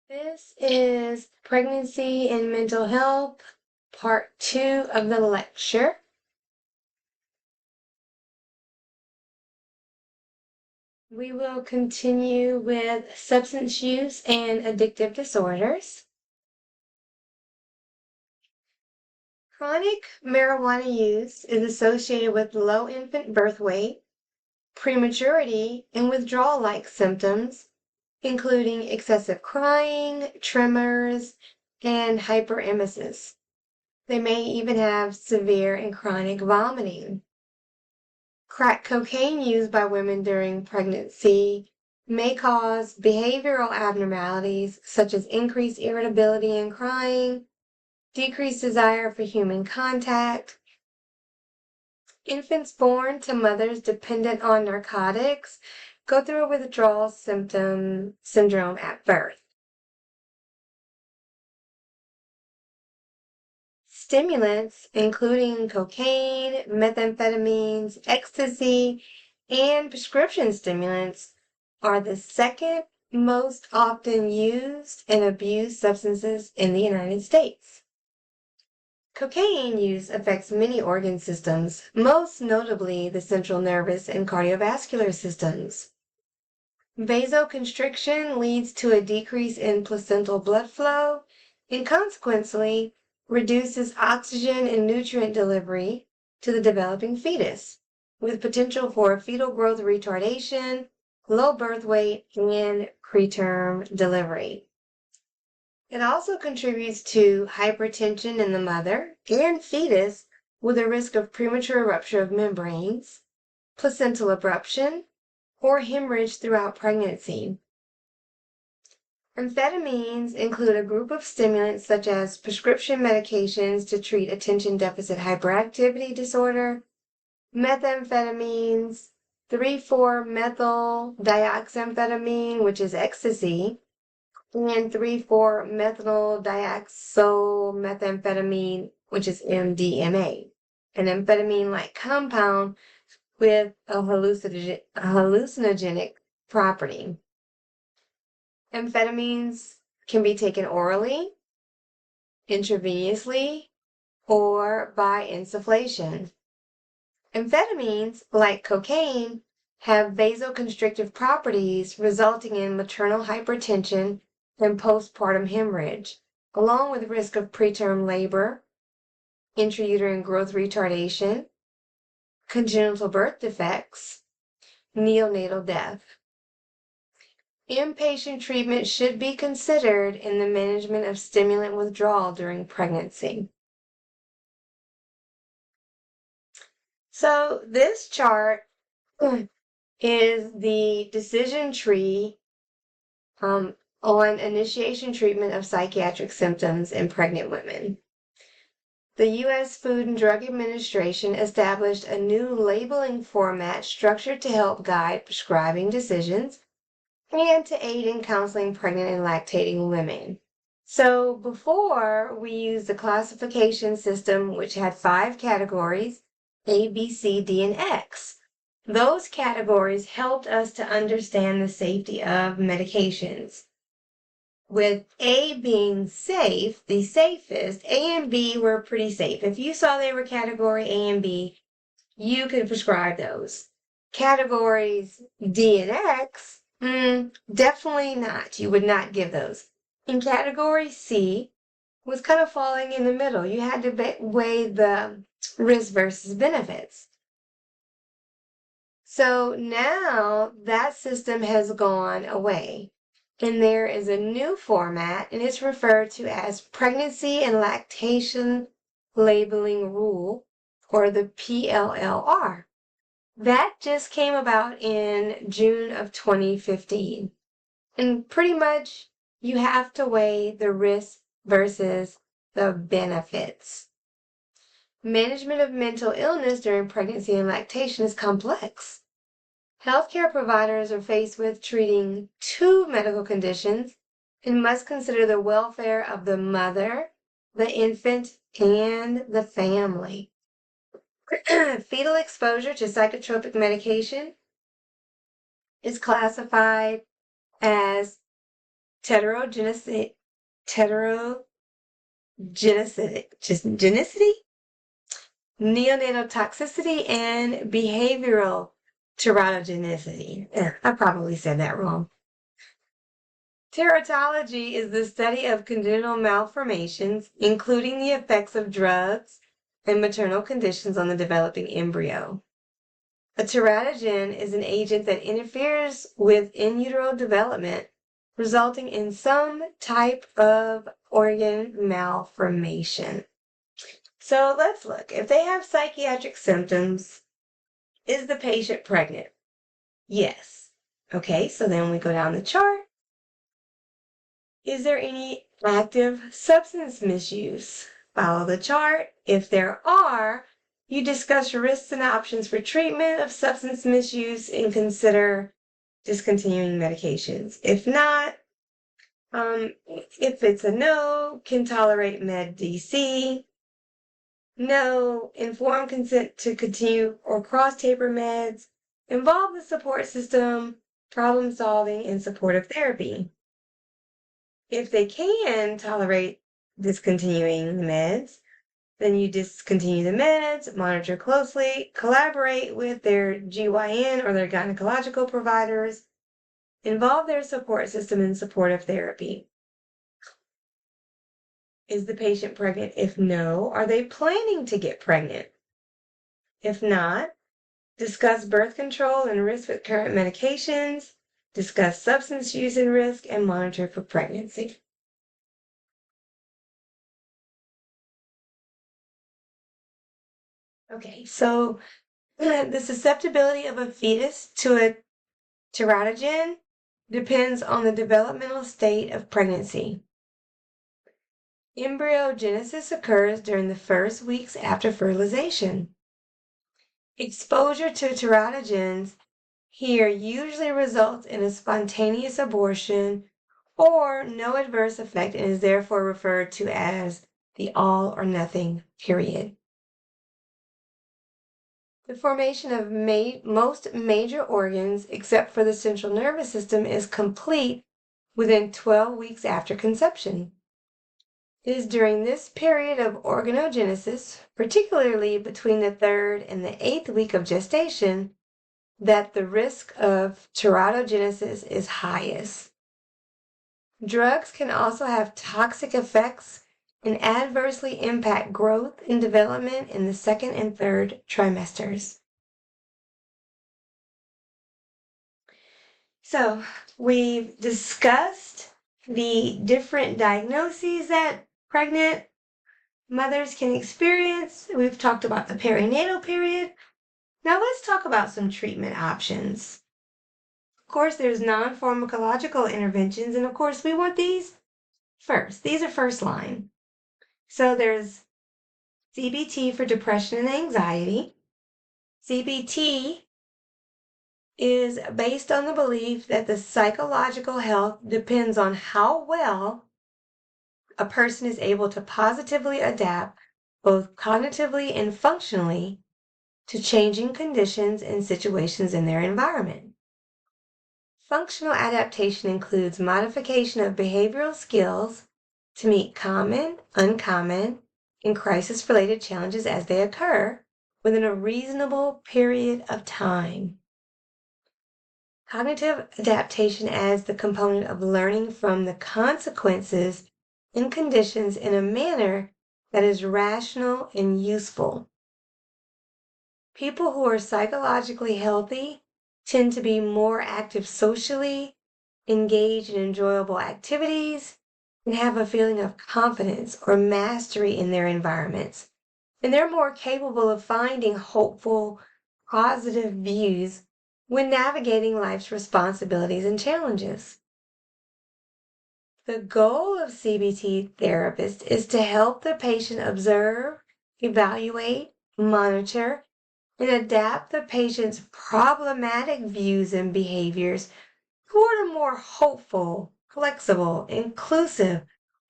This is Pregnancy and Mental Health, Part 2 of the lecture. We will continue with substance use and addictive disorders. Chronic marijuana use is associated with low infant birth weight, prematurity, and withdrawal-like symptoms, including excessive crying, tremors, and hyperemesis. They may even have severe and chronic vomiting. Crack cocaine used by women during pregnancy may cause behavioral abnormalities such as increased irritability and crying, decreased desire for human contact. Infants born to mothers dependent on narcotics go through a withdrawal syndrome at birth. Stimulants, including cocaine, methamphetamines, ecstasy, and prescription stimulants, are the second most often used and abused substances in the United States. Cocaine use affects many organ systems, most notably the central nervous and cardiovascular systems. Vasoconstriction leads to a decrease in placental blood flow and consequently reduces oxygen and nutrient delivery to the developing fetus, with potential for fetal growth retardation, low birth weight, and preterm delivery. It also contributes to hypertension in the mother and fetus with a risk of premature rupture of membranes, placental abruption, or hemorrhage throughout pregnancy. Amphetamines include a group of stimulants such as prescription medications to treat attention deficit hyperactivity disorder, methamphetamines, 3,4-methyl dioxamphetamine, which is ecstasy, and 3,4-methyl dioxymethamphetamine, which is MDMA, an amphetamine-like compound with a hallucinogenic property. Amphetamines can be taken orally, intravenously, or by insufflation. Amphetamines, like cocaine, have vasoconstrictive properties resulting in maternal hypertension and postpartum hemorrhage, along with risk of preterm labor, intrauterine growth retardation, congenital birth defects, neonatal death. Inpatient treatment should be considered in the management of stimulant withdrawal during pregnancy. So this chart is the decision tree on initiation treatment of psychiatric symptoms in pregnant women. The U.S. Food and Drug Administration established a new labeling format structured to help guide prescribing decisions and to aid in counseling pregnant and lactating women. So before, we used the classification system, which had 5 categories, A, B, C, D, and X. Those categories helped us to understand the safety of medications. With A being safe, the safest, A and B were pretty safe. If you saw they were category A and B, you could prescribe those. Categories D and X, definitely not. You would not give those. In category C was kind of falling in the middle. You had to weigh the risk versus benefits. So now that system has gone away, and there is a new format, and it's referred to as Pregnancy and Lactation Labeling Rule, or the PLLR. That just came about in June of 2015. And pretty much you have to weigh the risk versus the benefits. Management of mental illness during pregnancy and lactation is complex. Healthcare providers are faced with treating 2 medical conditions and must consider the welfare of the mother, the infant, and the family. Fetal exposure to psychotropic medication is classified as heterogenicity, neonatal toxicity, and behavioral teratogenicity. I probably said that wrong. Teratology is the study of congenital malformations, including the effects of drugs and maternal conditions on the developing embryo. A teratogen is an agent that interferes with in utero development, resulting in some type of organ malformation. So let's look. If they have psychiatric symptoms, is the patient pregnant? Yes. Okay, so then we go down the chart. Is there any active substance misuse? Follow the chart. If there are, you discuss risks and options for treatment of substance misuse and consider discontinuing medications. If not, if it's a no, can tolerate med DC. No, informed consent to continue or cross taper meds. Involve the support system, problem solving, and supportive therapy. If they can tolerate discontinuing the meds, then you discontinue the meds, monitor closely, collaborate with their GYN or their gynecological providers, involve their support system in supportive therapy. Is the patient pregnant? If no, are they planning to get pregnant? If not, discuss birth control and risk with current medications, discuss substance use and risk, and monitor for pregnancy. Okay, so the susceptibility of a fetus to a teratogen depends on the developmental state of pregnancy. Embryogenesis occurs during the first weeks after fertilization. Exposure to teratogens here usually results in a spontaneous abortion or no adverse effect and is therefore referred to as the all or nothing period. The formation of most major organs, except for the central nervous system, is complete within 12 weeks after conception. It is during this period of organogenesis, particularly between the 3rd and the 8th week of gestation, that the risk of teratogenesis is highest. Drugs can also have toxic effects and adversely impact growth and development in the 2nd and 3rd trimesters. So we've discussed the different diagnoses that pregnant mothers can experience. We've talked about the perinatal period. Now let's talk about some treatment options. Of course, there's non-pharmacological interventions, and of course, we want these first. These are first line. So there's CBT for depression and anxiety. CBT is based on the belief that the psychological health depends on how well a person is able to positively adapt, both cognitively and functionally, to changing conditions and situations in their environment. Functional adaptation includes modification of behavioral skills to meet common, uncommon, and crisis-related challenges as they occur within a reasonable period of time. Cognitive adaptation adds the component of learning from the consequences and conditions in a manner that is rational and useful. People who are psychologically healthy tend to be more active socially, engage in enjoyable activities, and have a feeling of confidence or mastery in their environments. And they're more capable of finding hopeful, positive views when navigating life's responsibilities and challenges. The goal of CBT therapists is to help the patient observe, evaluate, monitor, and adapt the patient's problematic views and behaviors toward a more hopeful, flexible, inclusive,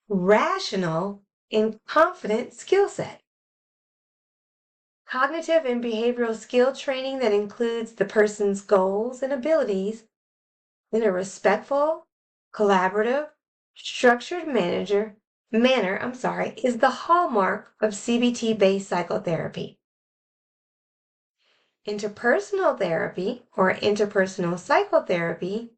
rational, and confident skill set. Cognitive and behavioral skill training that includes the person's goals and abilities in a respectful, collaborative, structured manner, is the hallmark of CBT-based psychotherapy. Interpersonal therapy, or interpersonal psychotherapy,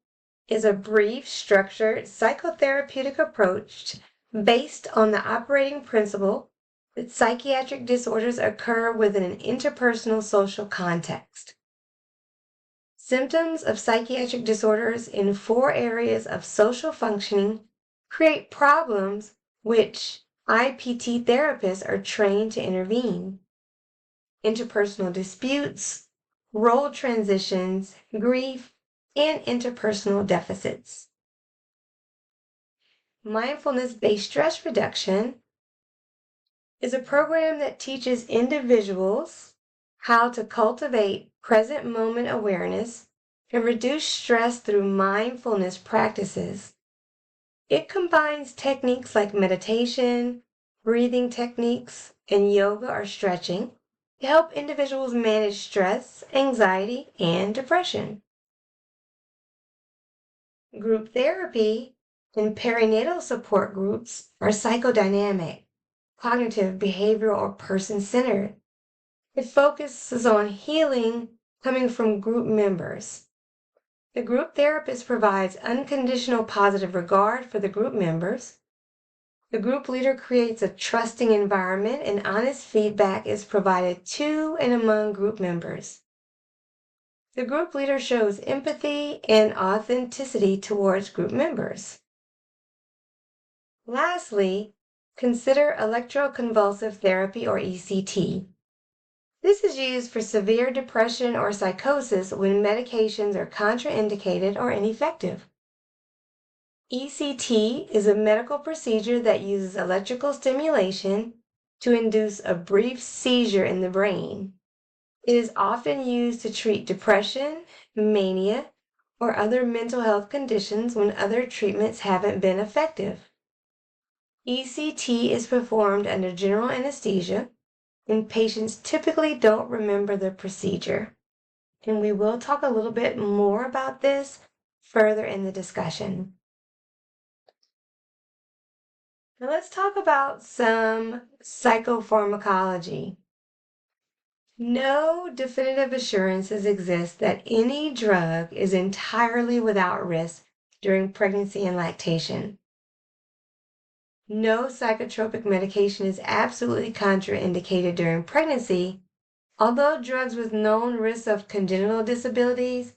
is a brief, structured psychotherapeutic approach based on the operating principle that psychiatric disorders occur within an interpersonal social context. Symptoms of psychiatric disorders in 4 areas of social functioning create problems which IPT therapists are trained to intervene. Interpersonal disputes, role transitions, grief, and interpersonal deficits. Mindfulness-based stress reduction is a program that teaches individuals how to cultivate present moment awareness and reduce stress through mindfulness practices. It combines techniques like meditation, breathing techniques, and yoga or stretching to help individuals manage stress, anxiety, and depression. Group therapy and perinatal support groups are psychodynamic, cognitive, behavioral, or person-centered. It focuses on healing coming from group members. The group therapist provides unconditional positive regard for the group members. The group leader creates a trusting environment and honest feedback is provided to and among group members. The group leader shows empathy and authenticity towards group members. Lastly, consider electroconvulsive therapy or ECT. This is used for severe depression or psychosis when medications are contraindicated or ineffective. ECT is a medical procedure that uses electrical stimulation to induce a brief seizure in the brain. It is often used to treat depression, mania, or other mental health conditions when other treatments haven't been effective. ECT is performed under general anesthesia, and patients typically don't remember the procedure. And we will talk a little bit more about this further in the discussion. Now let's talk about some psychopharmacology. No definitive assurances exist that any drug is entirely without risk during pregnancy and lactation. No psychotropic medication is absolutely contraindicated during pregnancy, although drugs with known risks of congenital disabilities,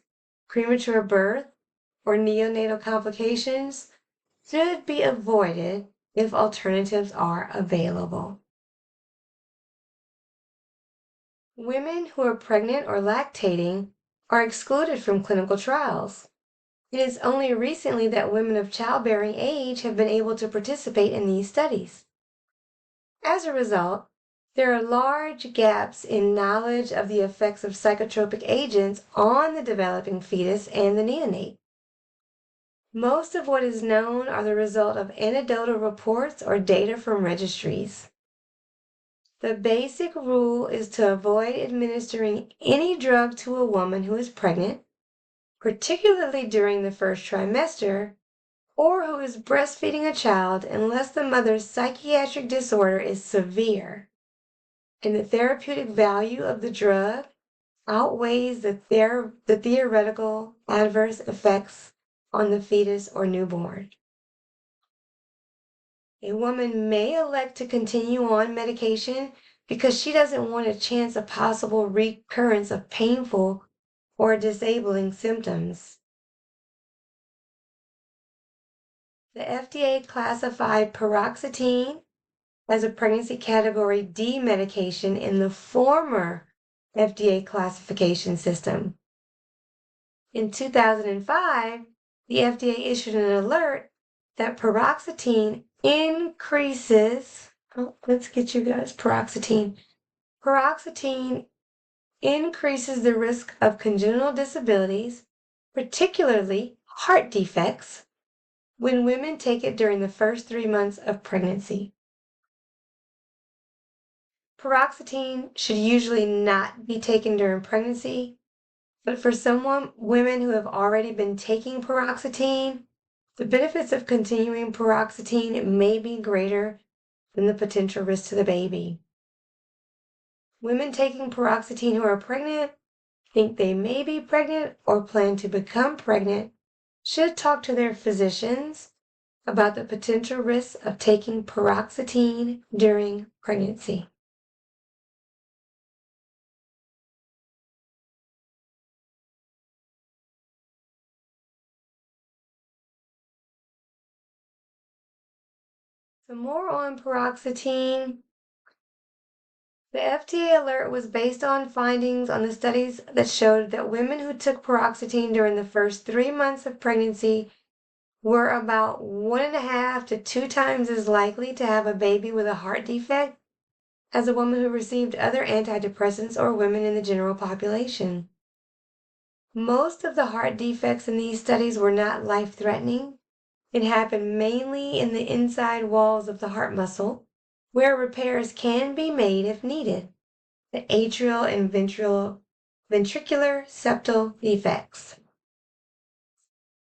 premature birth, or neonatal complications should be avoided if alternatives are available. Women who are pregnant or lactating are excluded from clinical trials. It is only recently that women of childbearing age have been able to participate in these studies. As a result, there are large gaps in knowledge of the effects of psychotropic agents on the developing fetus and the neonate. Most of what is known are the result of anecdotal reports or data from registries. The basic rule is to avoid administering any drug to a woman who is pregnant, particularly during the first trimester, or who is breastfeeding a child unless the mother's psychiatric disorder is severe and the therapeutic value of the drug outweighs the theoretical adverse effects on the fetus or newborn. A woman may elect to continue on medication because she doesn't want to chance a possible recurrence of painful or disabling symptoms. The FDA classified paroxetine as a pregnancy category D medication in the former FDA classification system. In 2005, the FDA issued an alert that paroxetine increases, let's get you guys paroxetine. Paroxetine increases the risk of congenital disabilities, particularly heart defects, when women take it during the first 3 months of pregnancy. Paroxetine should usually not be taken during pregnancy, but for women who have already been taking paroxetine, The benefits of continuing paroxetine may be greater than the potential risk to the baby. Women taking paroxetine who are pregnant, think they may be pregnant, or plan to become pregnant should talk to their physicians about the potential risks of taking paroxetine during pregnancy. So more on paroxetine. The FDA alert was based on findings on the studies that showed that women who took paroxetine during the first 3 months of pregnancy were about 1.5 to 2 times as likely to have a baby with a heart defect as a woman who received other antidepressants or women in the general population. Most of the heart defects in these studies were not life-threatening. It happened mainly in the inside walls of the heart muscle, where repairs can be made if needed. The atrial and ventricular septal defects.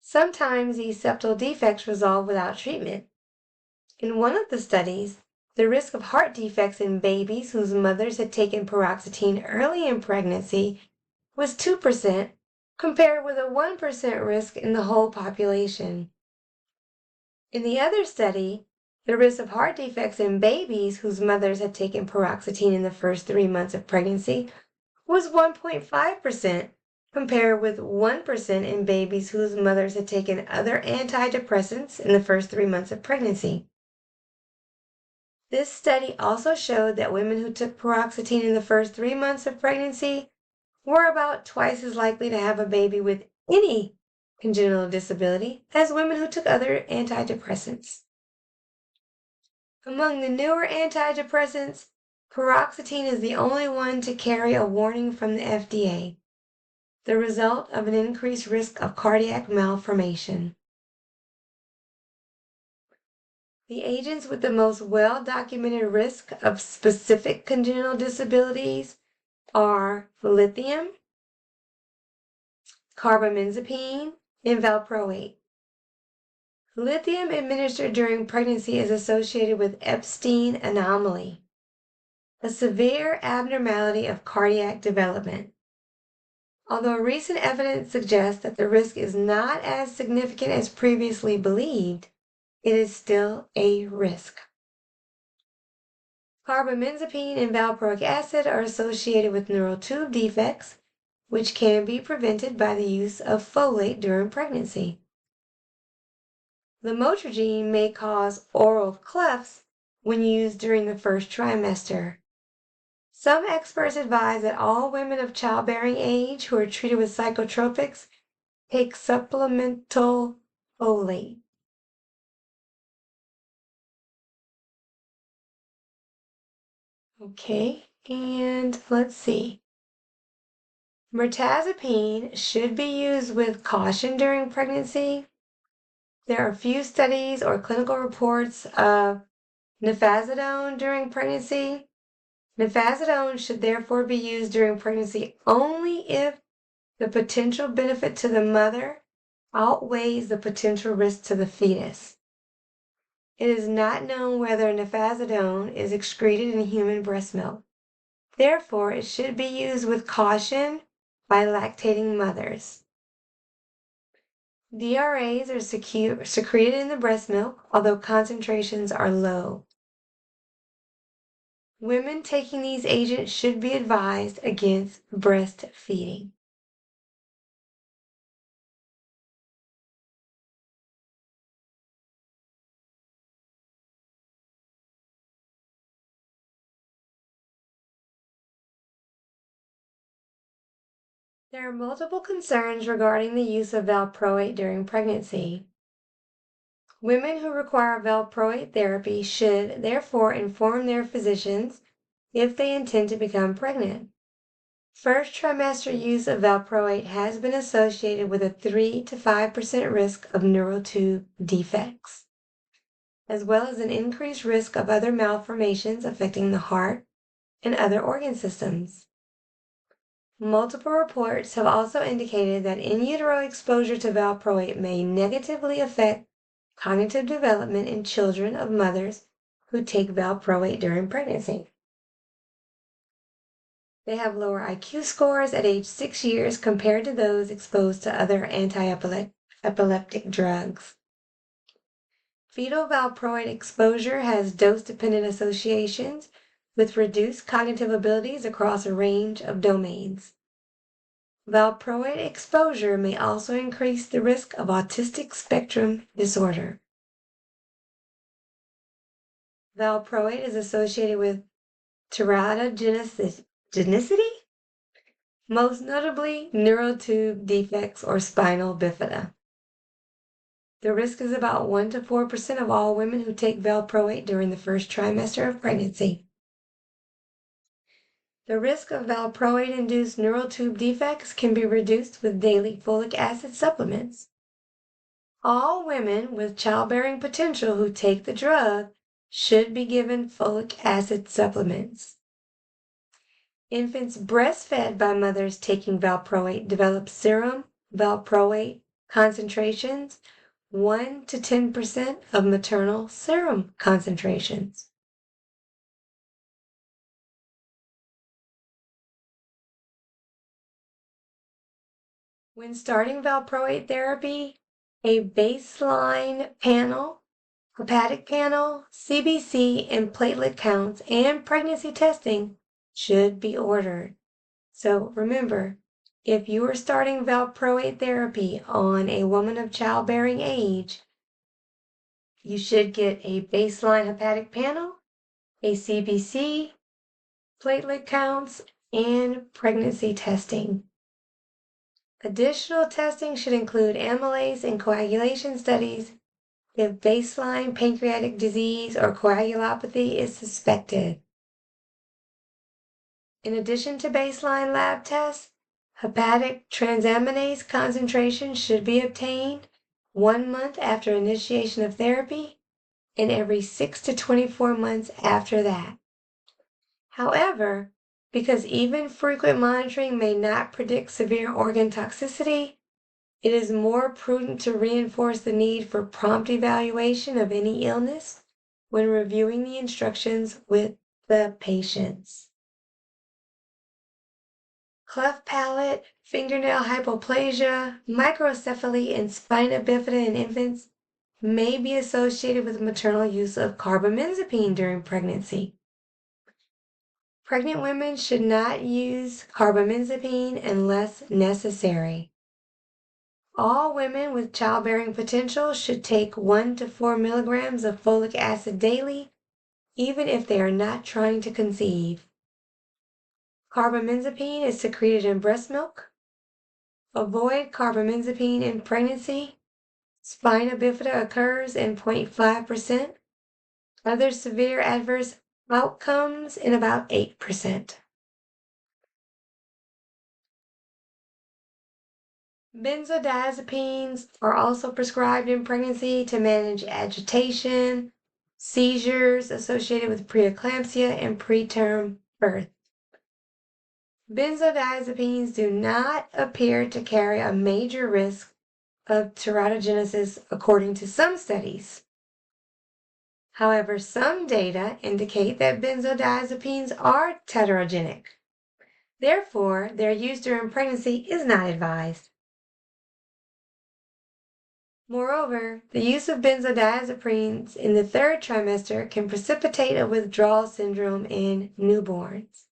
Sometimes these septal defects resolve without treatment. In one of the studies, the risk of heart defects in babies whose mothers had taken paroxetine early in pregnancy was 2%, compared with a 1% risk in the whole population. In the other study, the risk of heart defects in babies whose mothers had taken paroxetine in the first 3 months of pregnancy was 1.5%, compared with 1% in babies whose mothers had taken other antidepressants in the first 3 months of pregnancy. This study also showed that women who took paroxetine in the first 3 months of pregnancy were about twice as likely to have a baby with any congenital disability as women who took other antidepressants. Among the newer antidepressants, paroxetine is the only one to carry a warning from the FDA, the result of an increased risk of cardiac malformation. The agents with the most well-documented risk of specific congenital disabilities are lithium, carbamazepine, and valproate. Lithium administered during pregnancy is associated with Epstein anomaly, a severe abnormality of cardiac development. Although recent evidence suggests that the risk is not as significant as previously believed, it is still a risk. Carbamazepine and valproic acid are associated with neural tube defects, which can be prevented by the use of folate during pregnancy. Lamotrigine may cause oral clefts when used during the first trimester. Some experts advise that all women of childbearing age who are treated with psychotropics take supplemental folate. Okay, and let's see. Mirtazapine should be used with caution during pregnancy. There are few studies or clinical reports of nifazodone during pregnancy. Nifazodone should therefore be used during pregnancy only if the potential benefit to the mother outweighs the potential risk to the fetus. It is not known whether nifazodone is excreted in human breast milk. Therefore, it should be used with caution by lactating mothers. DRAs are secreted in the breast milk, although concentrations are low. Women taking these agents should be advised against breastfeeding. There are multiple concerns regarding the use of valproate during pregnancy. Women who require valproate therapy should therefore inform their physicians if they intend to become pregnant. First trimester use of valproate has been associated with a 3 to 5% risk of neural tube defects, as well as an increased risk of other malformations affecting the heart and other organ systems. Multiple reports have also indicated that in utero exposure to valproate may negatively affect cognitive development in children of mothers who take valproate during pregnancy. They have lower IQ scores at age 6 years compared to those exposed to other anti-epileptic drugs. Fetal valproate exposure has dose-dependent associations with reduced cognitive abilities across a range of domains. Valproate exposure may also increase the risk of autistic spectrum disorder. Valproate is associated with teratogenicity, most notably neurotube defects or spinal bifida. The risk is about 1 to 4% of all women who take valproate during the first trimester of pregnancy. The risk of valproate-induced neural tube defects can be reduced with daily folic acid supplements. All women with childbearing potential who take the drug should be given folic acid supplements. Infants breastfed by mothers taking valproate develop serum valproate concentrations 1 to 10% of maternal serum concentrations. When starting valproate therapy, a baseline panel, hepatic panel, CBC, and platelet counts and pregnancy testing should be ordered. So remember, if you are starting valproate therapy on a woman of childbearing age, you should get a baseline hepatic panel, a CBC, platelet counts, and pregnancy testing. Additional testing should include amylase and coagulation studies if baseline pancreatic disease or coagulopathy is suspected. In addition to baseline lab tests, hepatic transaminase concentration should be obtained 1 month after initiation of therapy and every 6 to 24 months after that. However, because even frequent monitoring may not predict severe organ toxicity, it is more prudent to reinforce the need for prompt evaluation of any illness when reviewing the instructions with the patients. Cleft palate, fingernail hypoplasia, microcephaly, and spina bifida in infants may be associated with maternal use of carbamazepine during pregnancy. Pregnant women should not use carbamazepine unless necessary. All women with childbearing potential should take 1 to 4 milligrams of folic acid daily, even if they are not trying to conceive. Carbamazepine is secreted in breast milk. Avoid carbamazepine in pregnancy. Spina bifida occurs in 0.5%. Other severe adverse outcomes in about 8%. Benzodiazepines are also prescribed in pregnancy to manage agitation, seizures associated with preeclampsia, and preterm birth. Benzodiazepines do not appear to carry a major risk of teratogenesis according to some studies. However, some data indicate that benzodiazepines are teratogenic. Therefore, their use during pregnancy is not advised. Moreover, the use of benzodiazepines in the 3rd trimester can precipitate a withdrawal syndrome in newborns.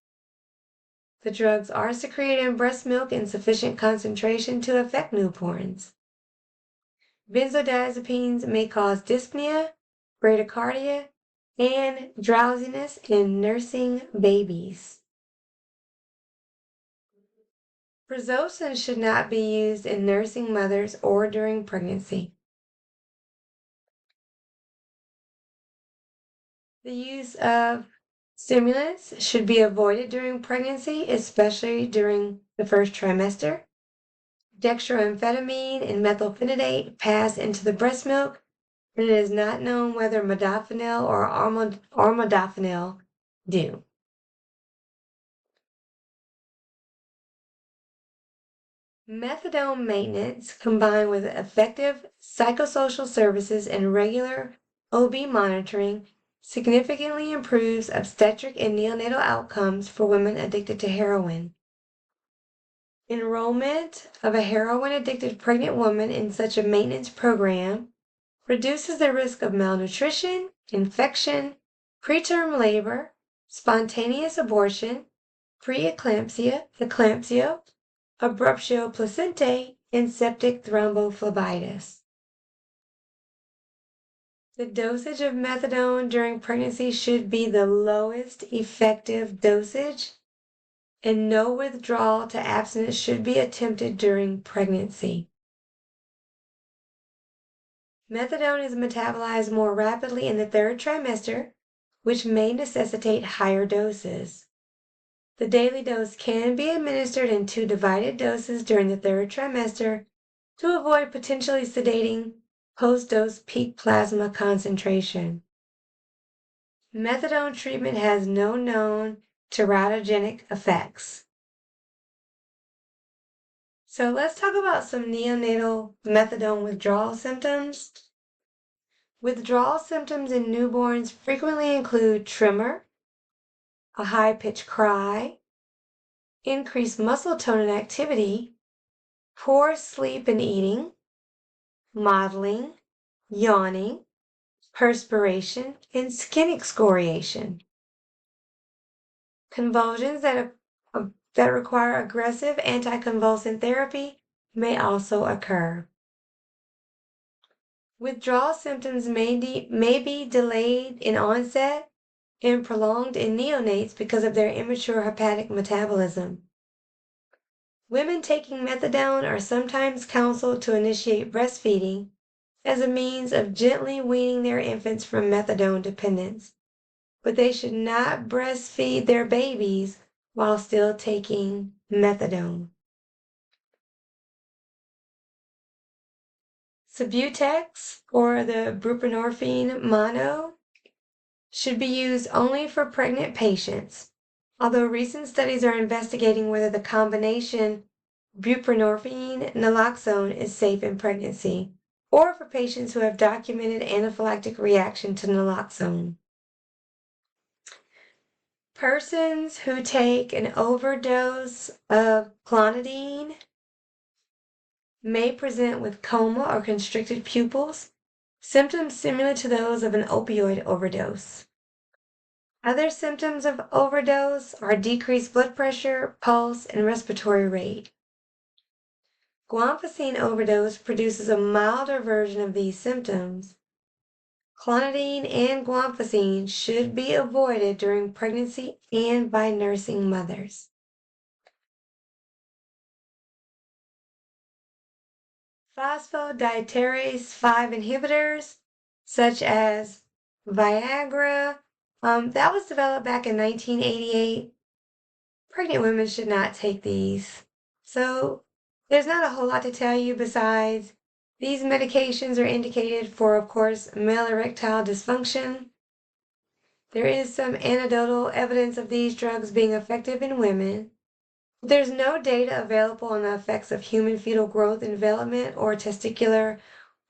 The drugs are secreted in breast milk in sufficient concentration to affect newborns. Benzodiazepines may cause dyspnea, bradycardia, and drowsiness in nursing babies. Prazosin should not be used in nursing mothers or during pregnancy. The use of stimulants should be avoided during pregnancy, especially during the first trimester. Dextroamphetamine and methylphenidate pass into the breast milk, and it is not known whether modafinil or armodafinil do. Methadone maintenance, combined with effective psychosocial services and regular OB monitoring, significantly improves obstetric and neonatal outcomes for women addicted to heroin. Enrollment of a heroin-addicted pregnant woman in such a maintenance program reduces the risk of malnutrition, infection, preterm labor, spontaneous abortion, preeclampsia, eclampsia, abruptio placentae, and septic thrombophlebitis. The dosage of methadone during pregnancy should be the lowest effective dosage, and no withdrawal to abstinence should be attempted during pregnancy. Methadone is metabolized more rapidly in the third trimester, which may necessitate higher doses. The daily dose can be administered in 2 divided doses during the third trimester to avoid potentially sedating post-dose peak plasma concentration. Methadone treatment has no known teratogenic effects. So let's talk about some neonatal methadone withdrawal symptoms. Withdrawal symptoms in newborns frequently include tremor, a high-pitched cry, increased muscle tone and activity, poor sleep and eating, mottling, yawning, perspiration, and skin excoriation. Convulsions that require aggressive anticonvulsant therapy may also occur. Withdrawal symptoms may be delayed in onset and prolonged in neonates because of their immature hepatic metabolism. Women taking methadone are sometimes counseled to initiate breastfeeding as a means of gently weaning their infants from methadone dependence, but they should not breastfeed their babies while still taking methadone. Subutex, or the buprenorphine mono, should be used only for pregnant patients, although recent studies are investigating whether the combination buprenorphine-naloxone is safe in pregnancy, or for patients who have documented anaphylactic reaction to naloxone. Persons who take an overdose of clonidine may present with coma or constricted pupils, symptoms similar to those of an opioid overdose. Other symptoms of overdose are decreased blood pressure, pulse, and respiratory rate. Guanfacine overdose produces a milder version of these symptoms. Clonidine and guanfacine should be avoided during pregnancy and by nursing mothers. Phosphodiesterase 5 inhibitors, such as Viagra, that was developed back in 1988. Pregnant women should not take these. So there's not a whole lot to tell you besides these medications are indicated for, of course, male erectile dysfunction. There is some anecdotal evidence of these drugs being effective in women. There's no data available on the effects of human fetal growth and development or testicular,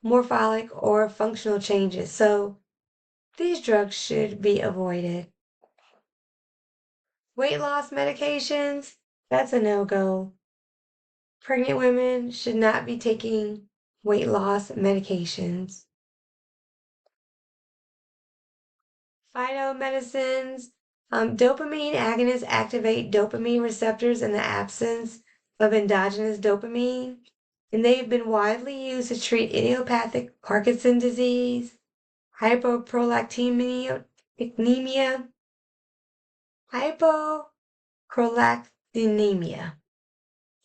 morpholic, or functional changes, so these drugs should be avoided. Weight loss medications, that's a no-go. Pregnant women should not be taking weight loss medications. Phytomedicines, dopamine agonists activate dopamine receptors in the absence of endogenous dopamine, and they've been widely used to treat idiopathic Parkinson's disease, hypoprolactinemia,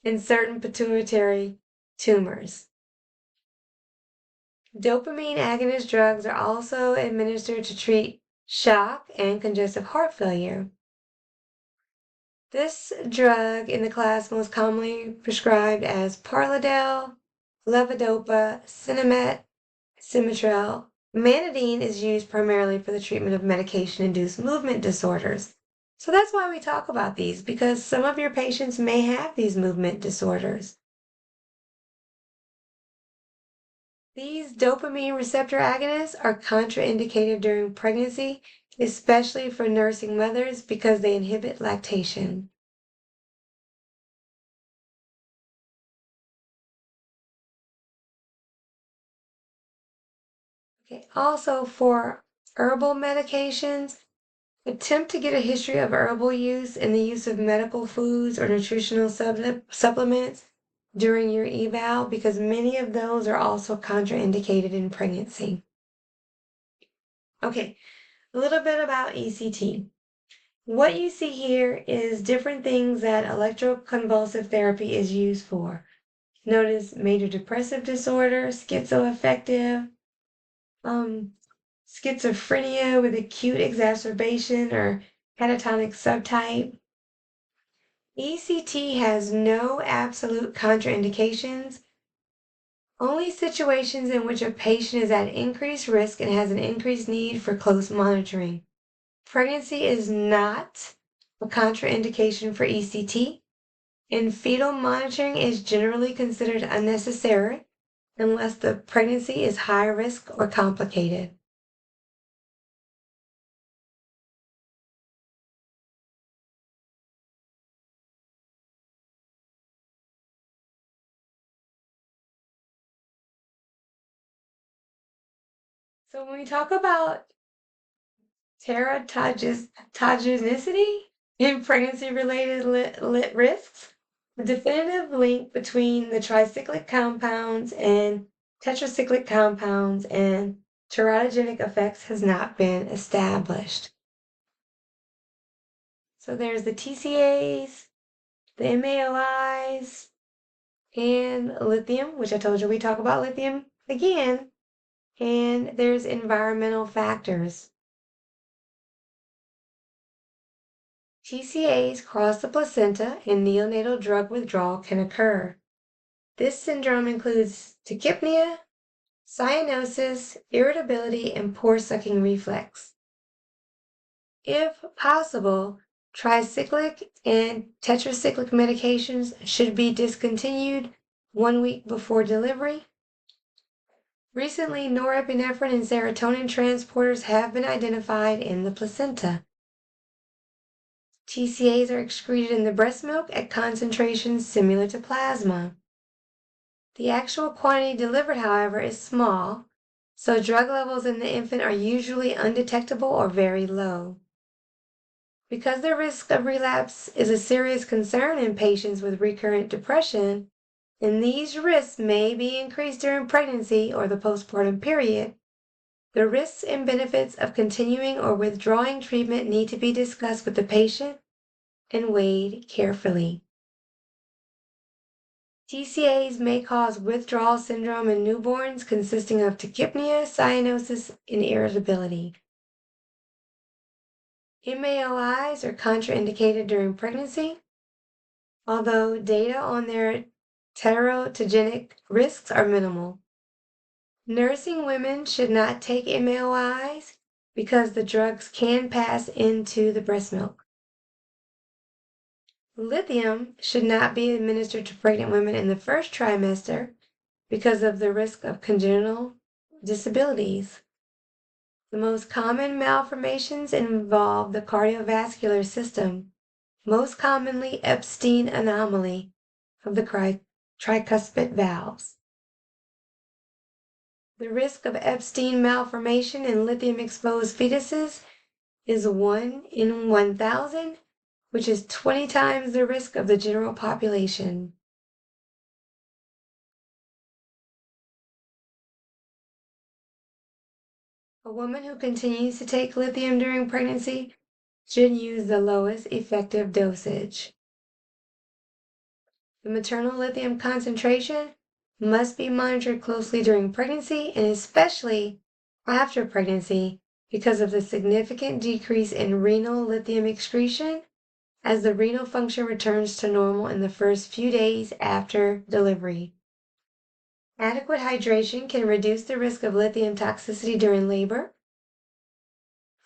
and certain pituitary tumors. Dopamine agonist drugs are also administered to treat shock and congestive heart failure. This drug in the class most commonly prescribed as Parlodel, Levodopa, Sinemet, Simitrel. Manidine is used primarily for the treatment of medication-induced movement disorders. So that's why we talk about these, because some of your patients may have these movement disorders. These dopamine receptor agonists are contraindicated during pregnancy, especially for nursing mothers because they inhibit lactation. Okay. Also, for herbal medications, attempt to get a history of herbal use and the use of medical foods or nutritional supplements during your eval because many of those are also contraindicated in pregnancy. Okay, a little bit about ECT. What you see here is different things that electroconvulsive therapy is used for. Notice major depressive disorder, schizoaffective, schizophrenia with acute exacerbation or catatonic subtype. ECT has no absolute contraindications, only situations in which a patient is at increased risk and has an increased need for close monitoring. Pregnancy is not a contraindication for ECT, and fetal monitoring is generally considered unnecessary unless the pregnancy is high risk or complicated. So when we talk about teratogenicity in pregnancy-related risks, the definitive link between the tricyclic compounds and tetracyclic compounds and teratogenic effects has not been established. So there's the TCAs, the MAOIs, and lithium, which I told you we talk about lithium again, and there's environmental factors. TCAs cross the placenta and neonatal drug withdrawal can occur. This syndrome includes tachypnea, cyanosis, irritability, and poor sucking reflex. If possible, tricyclic and tetracyclic medications should be discontinued 1 week before delivery. Recently, norepinephrine and serotonin transporters have been identified in the placenta. TCAs are excreted in the breast milk at concentrations similar to plasma. The actual quantity delivered, however, is small, so drug levels in the infant are usually undetectable or very low. Because the risk of relapse is a serious concern in patients with recurrent depression, and these risks may be increased during pregnancy or the postpartum period, the risks and benefits of continuing or withdrawing treatment need to be discussed with the patient and weighed carefully. TCAs may cause withdrawal syndrome in newborns consisting of tachypnea, cyanosis, and irritability. MAOIs are contraindicated during pregnancy, although data on their teratogenic risks are minimal. Nursing women should not take MAOIs because the drugs can pass into the breast milk. Lithium should not be administered to pregnant women in the first trimester because of the risk of congenital disabilities. The most common malformations involve the cardiovascular system, most commonly Epstein anomaly of the tricuspid valves. The risk of Epstein malformation in lithium-exposed fetuses is 1 in 1,000, which is 20 times the risk of the general population. A woman who continues to take lithium during pregnancy should use the lowest effective dosage. The maternal lithium concentration must be monitored closely during pregnancy and especially after pregnancy because of the significant decrease in renal lithium excretion as the renal function returns to normal in the first few days after delivery. Adequate hydration can reduce the risk of lithium toxicity during labor.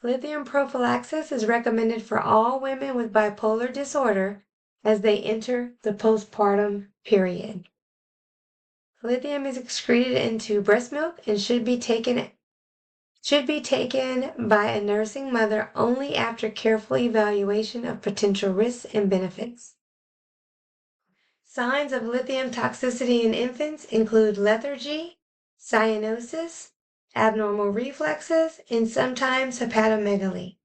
Lithium prophylaxis is recommended for all women with bipolar disorder as they enter the postpartum period. Lithium is excreted into breast milk and should be taken by a nursing mother only after careful evaluation of potential risks and benefits. Signs of lithium toxicity in infants include lethargy, cyanosis, abnormal reflexes, and sometimes hepatomegaly.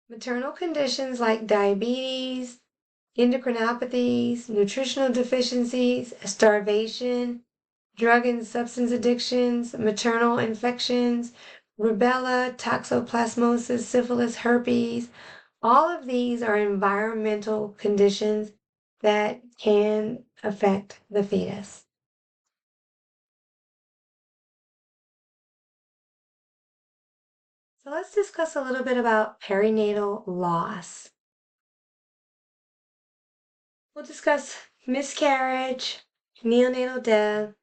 Maternal conditions like diabetes, endocrinopathies, nutritional deficiencies, starvation, drug and substance addictions, maternal infections, rubella, toxoplasmosis, syphilis, herpes. All of these are environmental conditions that can affect the fetus. So let's discuss a little bit about perinatal loss. We'll discuss miscarriage, neonatal death.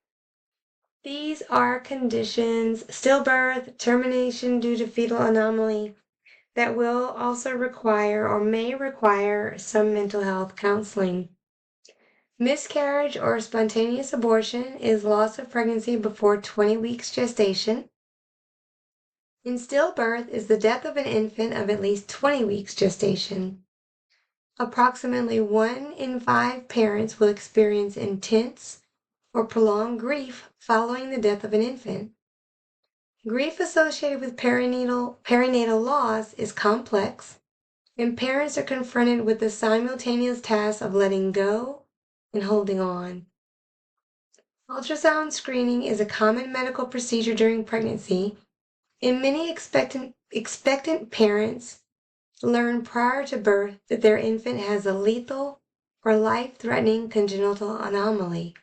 These are conditions, stillbirth, termination due to fetal anomaly, that will also require or may require some mental health counseling. Miscarriage or spontaneous abortion is loss of pregnancy before 20 weeks gestation. And stillbirth is the death of an infant of at least 20 weeks gestation. Approximately 1 in 5 parents will experience intense or prolonged grief following the death of an infant. Grief associated with perinatal loss is complex, and parents are confronted with the simultaneous task of letting go and holding on. Ultrasound screening is a common medical procedure during pregnancy, and many expectant parents learn prior to birth that their infant has a lethal or life-threatening congenital anomaly.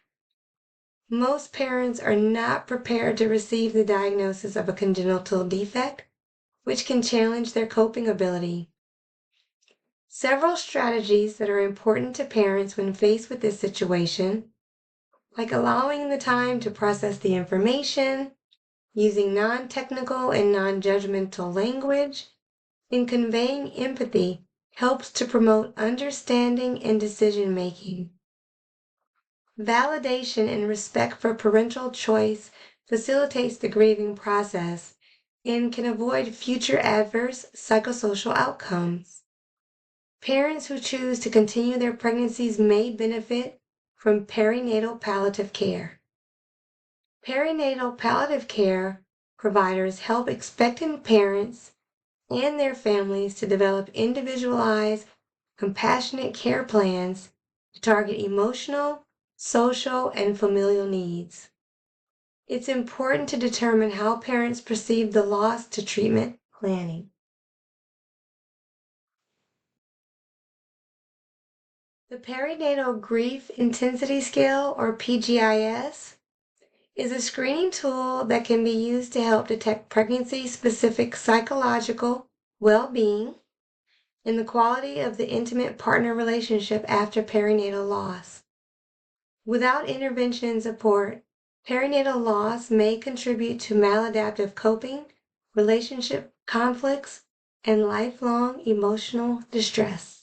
Most parents are not prepared to receive the diagnosis of a congenital defect, which can challenge their coping ability. Several strategies that are important to parents when faced with this situation, like allowing the time to process the information, using non-technical and non-judgmental language, and conveying empathy, helps to promote understanding and decision-making. Validation and respect for parental choice facilitates the grieving process and can avoid future adverse psychosocial outcomes. Parents who choose to continue their pregnancies may benefit from perinatal palliative care. Perinatal palliative care providers help expectant parents and their families to develop individualized, compassionate care plans to target emotional, social, and familial needs. It's important to determine how parents perceive the loss to treatment planning. The Perinatal Grief Intensity Scale, or PGIS, is a screening tool that can be used to help detect pregnancy-specific psychological well-being and the quality of the intimate partner relationship after perinatal loss. Without intervention and support, perinatal loss may contribute to maladaptive coping, relationship conflicts, and lifelong emotional distress.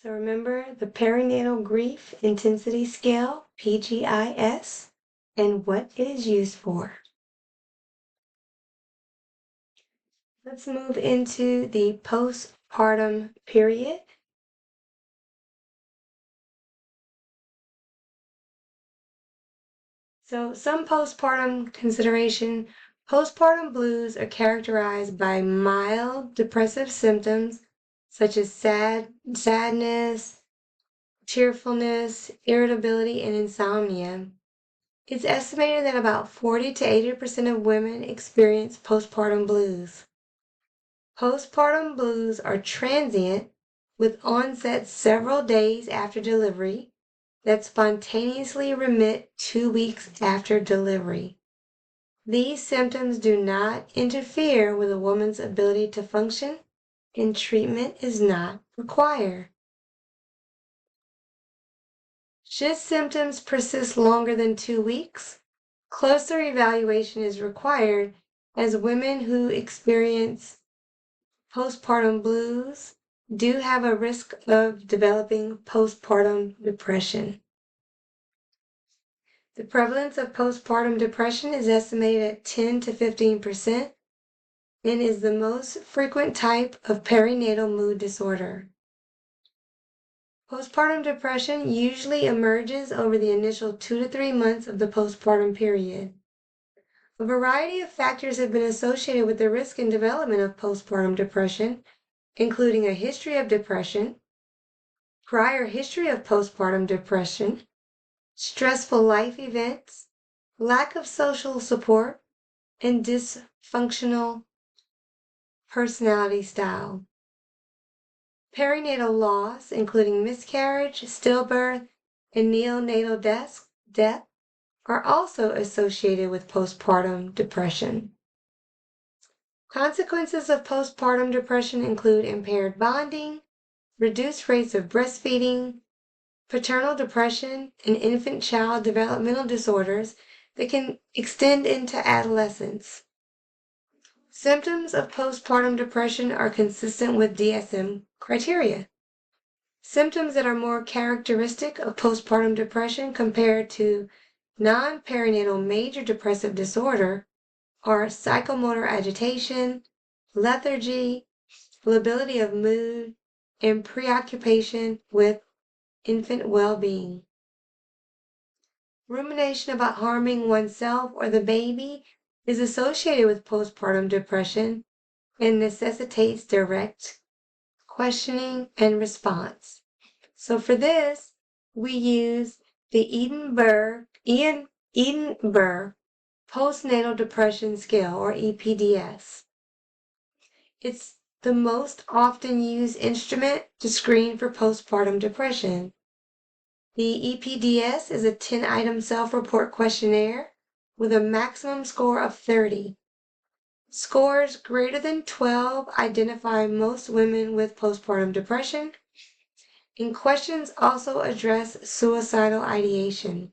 So remember the Perinatal Grief Intensity Scale, PGIS, and what it is used for. Let's move into the postpartum period. So some postpartum consideration. Postpartum blues are characterized by mild depressive symptoms such as sadness, cheerfulness, irritability, and insomnia. It's estimated that about 40 to 80% of women experience postpartum blues. Postpartum blues are transient, with onset several days after delivery, that spontaneously remit 2 weeks after delivery. These symptoms do not interfere with a woman's ability to function, and treatment is not required. Should symptoms persist longer than 2 weeks, closer evaluation is required, as women who experience postpartum blues do have a risk of developing postpartum depression. The prevalence of postpartum depression is estimated at 10 to 15% and is the most frequent type of perinatal mood disorder. Postpartum depression usually emerges over the initial 2 to 3 months of the postpartum period. A variety of factors have been associated with the risk and development of postpartum depression, including a history of depression, prior history of postpartum depression, stressful life events, lack of social support, and dysfunctional personality style. Perinatal loss, including miscarriage, stillbirth, and neonatal death, are also associated with postpartum depression. Consequences of postpartum depression include impaired bonding, reduced rates of breastfeeding, paternal depression, and infant-child developmental disorders that can extend into adolescence. Symptoms of postpartum depression are consistent with DSM criteria. Symptoms that are more characteristic of postpartum depression compared to non-perinatal major depressive disorder are psychomotor agitation, lethargy, lability of mood, and preoccupation with infant well-being. Rumination about harming oneself or the baby is associated with postpartum depression and necessitates direct questioning and response. So for this, we use the Eden-Burr Postnatal Depression Scale, or EPDS. It's the most often used instrument to screen for postpartum depression. The EPDS is a 10-item self-report questionnaire with a maximum score of 30. Scores greater than 12 identify most women with postpartum depression, and questions also address suicidal ideation.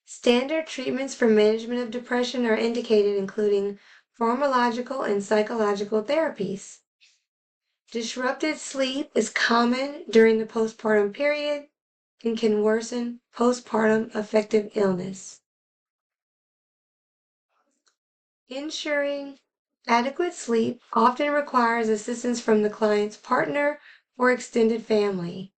Standard treatments for management of depression are indicated, including pharmacological and psychological therapies. Disrupted sleep is common during the postpartum period and can worsen postpartum affective illness. Ensuring adequate sleep often requires assistance from the client's partner or extended family.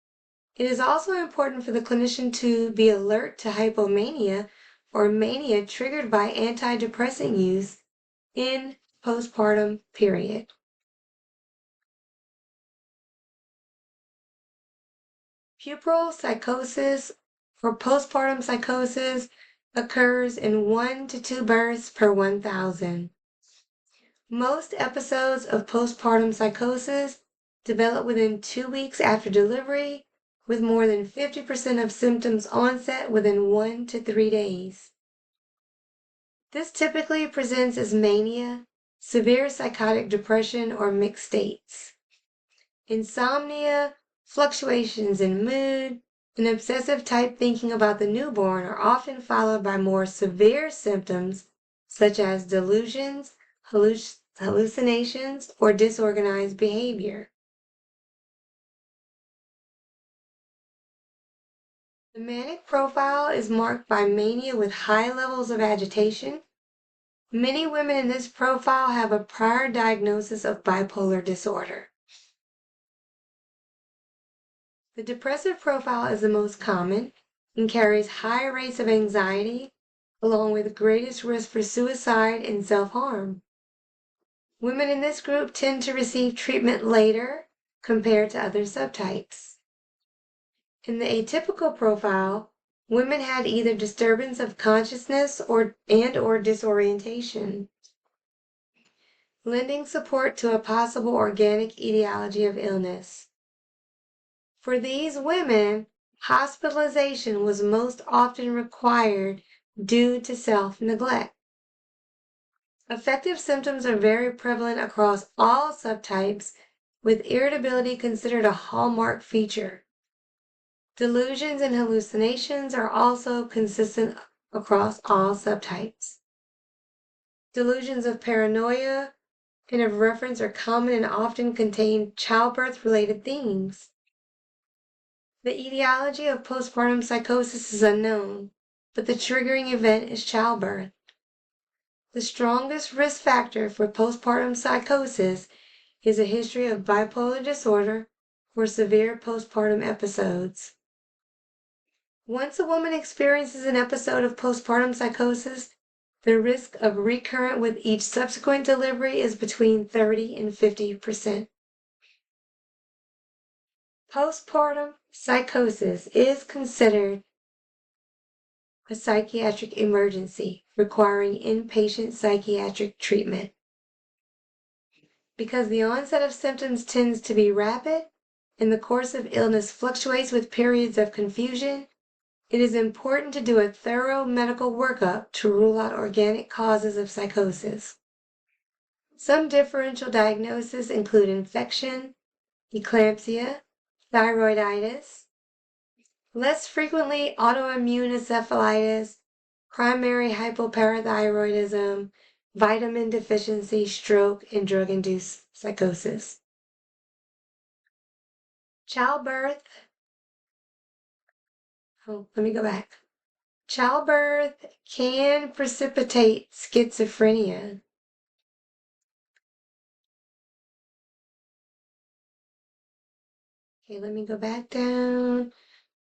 It is also important for the clinician to be alert to hypomania or mania triggered by antidepressant use in postpartum period. Puerperal psychosis or postpartum psychosis occurs in 1 to 2 births per 1,000. Most episodes of postpartum psychosis develop within 2 weeks after delivery, with more than 50% of symptoms onset within 1 to 3 days. This typically presents as mania, severe psychotic depression, or mixed states. Insomnia, fluctuations in mood, and obsessive type thinking about the newborn are often followed by more severe symptoms such as delusions, hallucinations, or disorganized behavior. The manic profile is marked by mania with high levels of agitation. Many women in this profile have a prior diagnosis of bipolar disorder. The depressive profile is the most common and carries high rates of anxiety, along with greatest risk for suicide and self-harm. Women in this group tend to receive treatment later compared to other subtypes. In the atypical profile, women had either disturbance of consciousness or disorientation, lending support to a possible organic etiology of illness. For these women, hospitalization was most often required due to self-neglect. Affective symptoms are very prevalent across all subtypes, with irritability considered a hallmark feature. Delusions and hallucinations are also consistent across all subtypes. Delusions of paranoia and of reference are common and often contain childbirth-related themes. The etiology of postpartum psychosis is unknown, but the triggering event is childbirth. The strongest risk factor for postpartum psychosis is a history of bipolar disorder or severe postpartum episodes. Once a woman experiences an episode of postpartum psychosis, the risk of recurrent with each subsequent delivery is between 30 and 50%. Postpartum psychosis is considered a psychiatric emergency requiring inpatient psychiatric treatment. Because the onset of symptoms tends to be rapid and the course of illness fluctuates with periods of confusion, it is important to do a thorough medical workup to rule out organic causes of psychosis. Some differential diagnoses include infection, eclampsia, thyroiditis, less frequently autoimmune encephalitis, primary hypoparathyroidism, vitamin deficiency, stroke, and drug-induced psychosis. Childbirth. Let me go back. Childbirth can precipitate schizophrenia. Okay, let me go back down.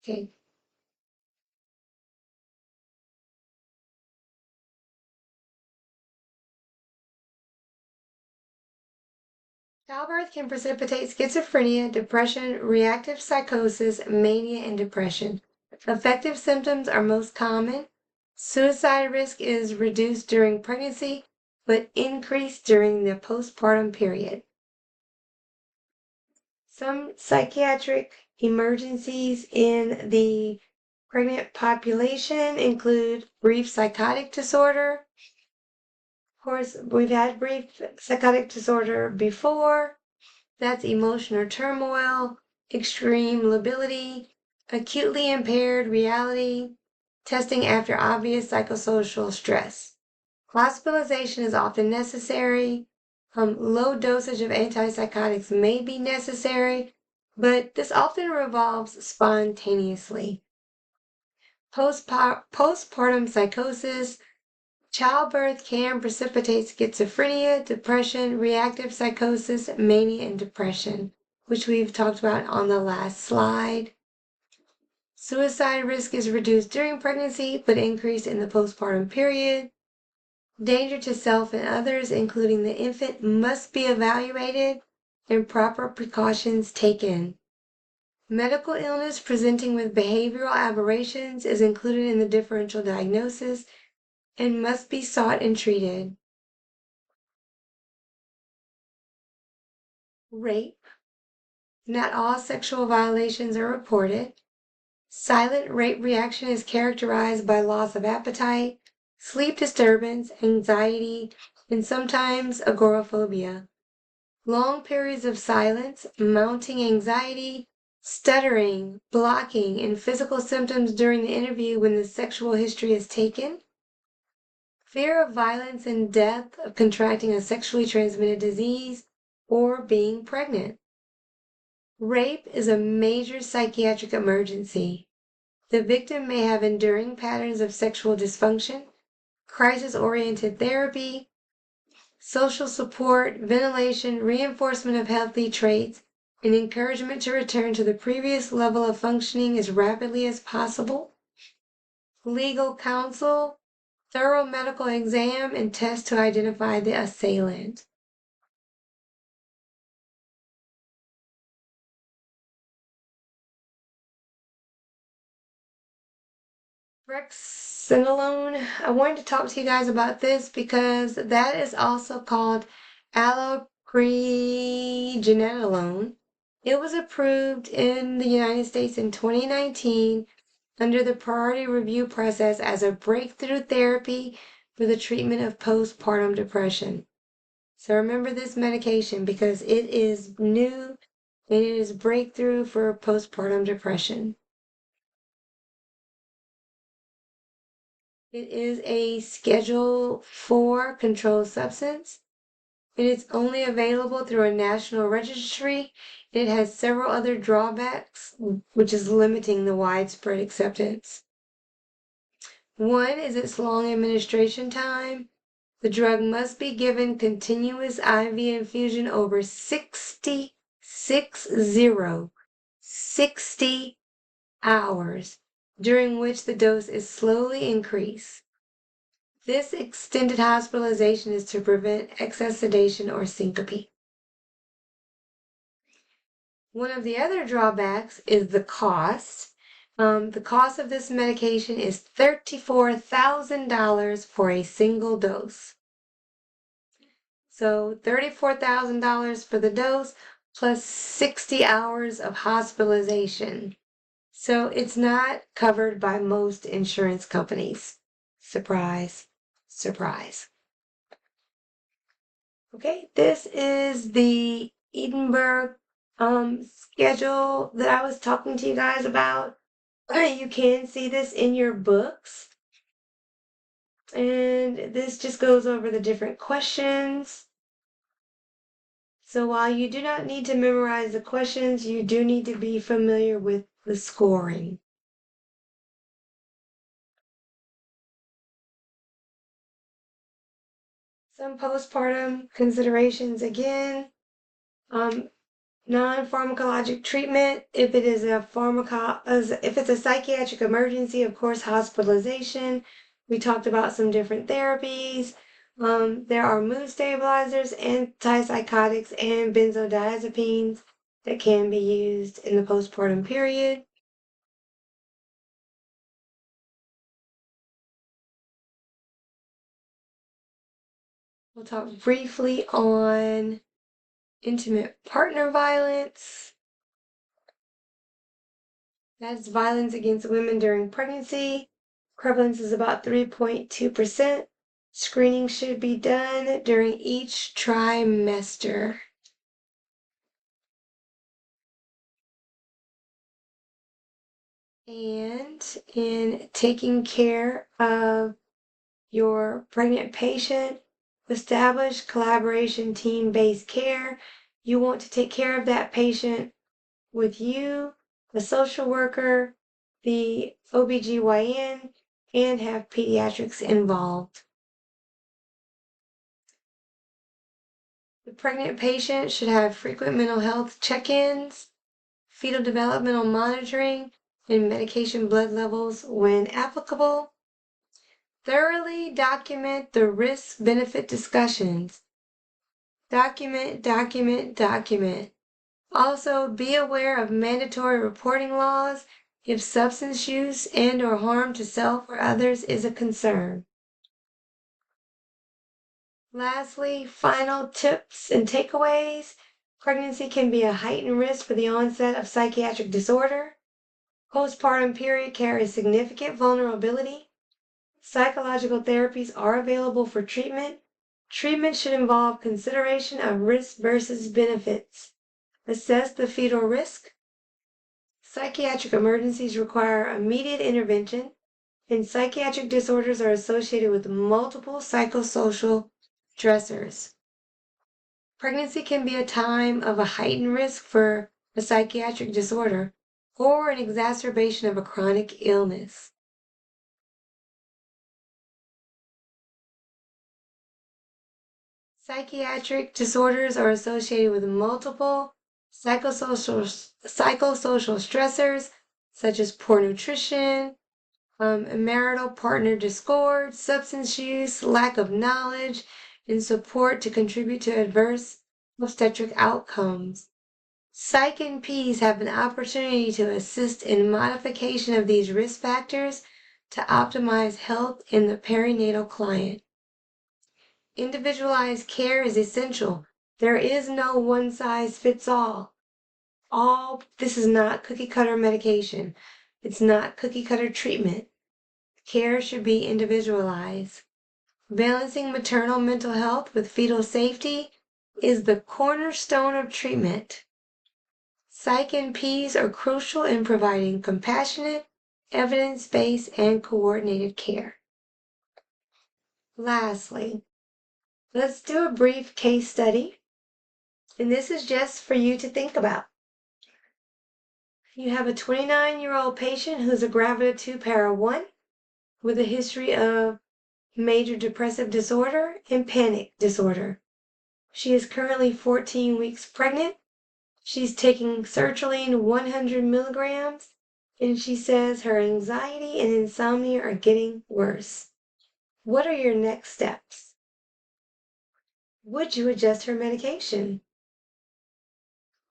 Okay. Childbirth can precipitate schizophrenia, depression, reactive psychosis, mania, and depression. Affective symptoms are most common. Suicide risk is reduced during pregnancy, but increased during the postpartum period. Some psychiatric emergencies in the pregnant population include brief psychotic disorder. Of course, we've had brief psychotic disorder before. That's emotional turmoil, extreme lability, acutely impaired reality, testing after obvious psychosocial stress. Hospitalization is often necessary. Low dosage of antipsychotics may be necessary, but this often revolves spontaneously. Postpartum psychosis. Childbirth can precipitate schizophrenia, depression, reactive psychosis, mania, and depression, which we've talked about on the last slide. Suicide risk is reduced during pregnancy, but increased in the postpartum period. Danger to self and others, including the infant, must be evaluated and proper precautions taken. Medical illness presenting with behavioral aberrations is included in the differential diagnosis and must be sought and treated. Rape. Not all sexual violations are reported. Silent rape reaction is characterized by loss of appetite, sleep disturbance, anxiety, and sometimes agoraphobia. Long periods of silence, mounting anxiety, stuttering, blocking, and physical symptoms during the interview when the sexual history is taken. Fear of violence and death, of contracting a sexually transmitted disease, or being pregnant. Rape is a major psychiatric emergency. The victim may have enduring patterns of sexual dysfunction, crisis-oriented therapy, social support, ventilation, reinforcement of healthy traits, and encouragement to return to the previous level of functioning as rapidly as possible. Legal counsel, thorough medical exam, and test to identify the assailant. Brexanolone. I wanted to talk to you guys about this because that is also called allopregnanolone. It was approved in the United States in 2019 under the priority review process as a breakthrough therapy for the treatment of postpartum depression. So remember this medication because it is new and it is breakthrough for postpartum depression. It is a Schedule 4 controlled substance. It is only available through a national registry. It has several other drawbacks, which is limiting the widespread acceptance. One is its long administration time. The drug must be given continuous IV infusion over 60 hours, during which the dose is slowly increased. This extended hospitalization is to prevent excess sedation or syncope. One of the other drawbacks is the cost. The cost of this medication is $34,000 for a single dose. So $34,000 for the dose plus 60 hours of hospitalization. So it's not covered by most insurance companies. Surprise, surprise. Okay, this is the Edinburgh schedule that I was talking to you guys about. You can see this in your books. And this just goes over the different questions. So while you do not need to memorize the questions, you do need to be familiar with the scoring. Some postpartum considerations again. Non-pharmacologic treatment, if it is if it's a psychiatric emergency, of course, hospitalization. We talked about some different therapies. There are mood stabilizers, antipsychotics, and benzodiazepines that can be used in the postpartum period. We'll talk briefly on intimate partner violence. That's violence against women during pregnancy. Prevalence is about 3.2%. Screening should be done during each trimester. And in taking care of your pregnant patient, establish collaboration team-based care. You want to take care of that patient with you, the social worker, the OBGYN, and have pediatrics involved. The pregnant patient should have frequent mental health check-ins, fetal developmental monitoring, and medication blood levels when applicable. Thoroughly document the risk-benefit discussions. Document. Also, be aware of mandatory reporting laws if substance use and/or harm to self or others is a concern. Lastly, final tips and takeaways. Pregnancy can be a heightened risk for the onset of psychiatric disorder. Postpartum period carries significant vulnerability. Psychological therapies are available for treatment. Treatment should involve consideration of risk versus benefits. Assess the fetal risk. Psychiatric emergencies require immediate intervention, and psychiatric disorders are associated with multiple psychosocial stressors. Pregnancy can be a time of a heightened risk for a psychiatric disorder or an exacerbation of a chronic illness. Psychiatric disorders are associated with multiple psychosocial stressors, such as poor nutrition, marital partner discord, substance use, lack of knowledge, and support to contribute to adverse obstetric outcomes. Psych NPs have an opportunity to assist in modification of these risk factors to optimize health in the perinatal client. Individualized care is essential. There is no one size fits all. This is not cookie cutter medication. It's not cookie cutter treatment. Care should be individualized. Balancing maternal mental health with fetal safety is the cornerstone of treatment. Psych NPs are crucial in providing compassionate, evidence-based, and coordinated care. Lastly, let's do a brief case study, and this is just for you to think about. You have a 29-year-old patient who's a Gravida 2 Para 1 with a history of major depressive disorder and panic disorder. She is currently 14 weeks pregnant. She's taking sertraline 100 milligrams, and she says her anxiety and insomnia are getting worse. What are your next steps? Would you adjust her medication?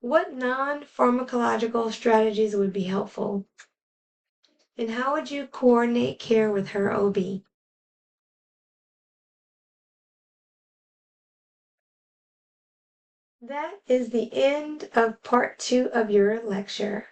What non-pharmacological strategies would be helpful? And how would you coordinate care with her OB? That is the end of part 2 of your lecture.